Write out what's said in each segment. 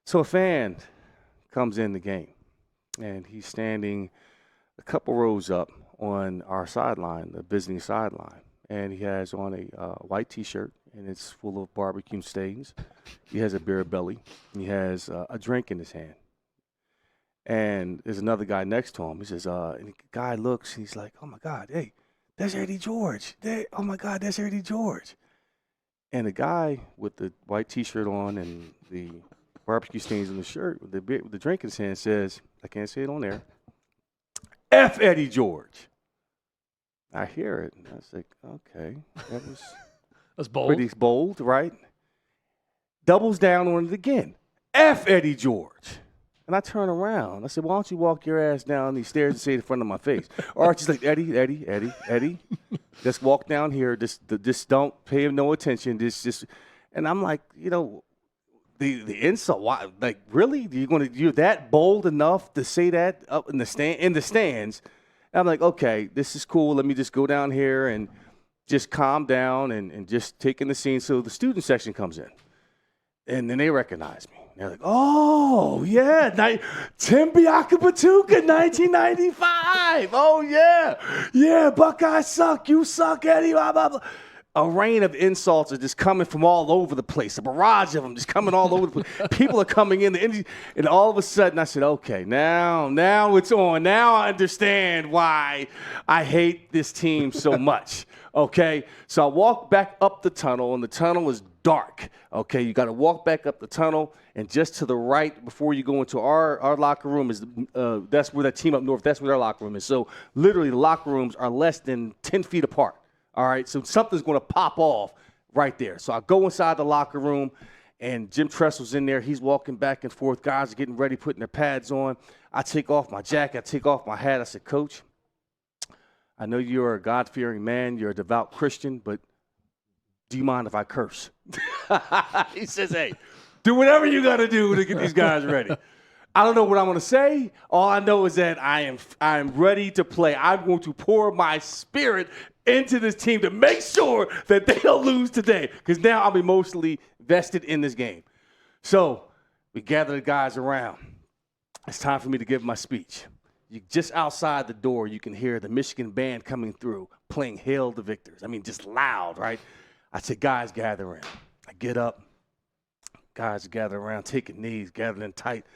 So a fan comes in the game, and he's standing a couple rows up on our sideline, the visiting sideline, and he has on a white T-shirt, and it's full of barbecue stains. He has a beer belly. He has a drink in his hand. And there's another guy next to him. He says, and the guy looks, and he's like, oh, my God, hey, that's Eddie George. Oh, my God, that's Eddie George. And the guy with the white T-shirt on and the barbecue stains on the shirt with the drink in his hand says, I can't say it on there, F Eddie George. I hear it, and I was like, okay, That's bold. Pretty bold, right? Doubles down on it again. F Eddie George. And I turn around. I said, why don't you walk your ass down these stairs and say it in front of my face? Archie's like, Eddie. Just walk down here. Just don't pay him no attention. Just. And I'm like, the insult. Why? Like, really? You're that bold enough to say that up in the stands? And I'm like, okay, this is cool. Let me just go down here and just calm down and just take in the scene. So the student section comes in, and then they recognize me. They're like, oh, yeah, Tim Biakabatuka, 1995. Oh, yeah. Yeah, Buckeyes suck. You suck, Eddie, blah, blah, blah. A rain of insults are just coming from all over the place. A barrage of them just coming all over the place. People are coming in. And all of a sudden, I said, okay, now it's on. Now I understand why I hate this team so much. Okay? So I walk back up the tunnel, and the tunnel is dark. Okay? You got to walk back up the tunnel, and just to the right before you go into our locker room is that's where that team up north, that's where their locker room is. So literally the locker rooms are less than 10 feet apart. All right, so something's going to pop off right there. So I go inside the locker room, and Jim Tressel's in there. He's walking back and forth. Guys are getting ready, putting their pads on. I take off my jacket. I take off my hat. I said, Coach, I know you're a God-fearing man. You're a devout Christian, but do you mind if I curse? He says, hey, do whatever you got to do to get these guys ready. I don't know what I'm going to say. All I know is that I am ready to play. I'm going to pour my spirit into this team to make sure that they don't lose today, because now I'm emotionally vested in this game. So we gather the guys around. It's time for me to give my speech. Just outside the door, you can hear the Michigan band coming through, playing Hail the Victors. I mean, just loud, right? I said, guys, gather around. I get up. Guys gather around, taking knees, gathering tight.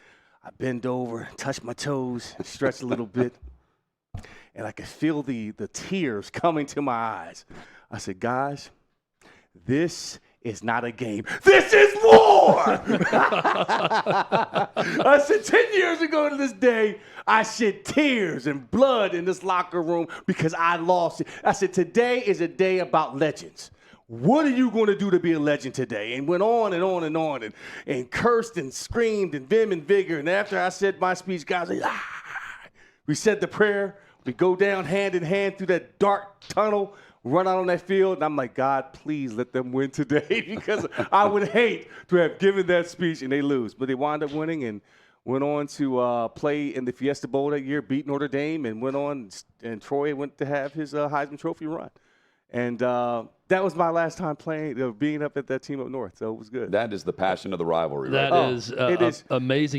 I bend over, touch my toes, and stretch a little bit. And I could feel the tears coming to my eyes. I said, guys, this is not a game. This is war! I said, 10 years ago to this day, I shed tears and blood in this locker room because I lost it. I said, today is a day about legends. What are you going to do to be a legend today? And went on and on and on and cursed and screamed and vim and vigor. And after I said my speech, guys, we said the prayer. We go down hand in hand through that dark tunnel, run out on that field. And I'm like, God, please let them win today, because I would hate to have given that speech and they lose. But they wound up winning and went on to play in the Fiesta Bowl that year, beat Notre Dame, and went on, and Troy went to have his Heisman Trophy run. And that was my last time being up at that team up north, so it was good. That is the passion of the rivalry. That right? is amazing.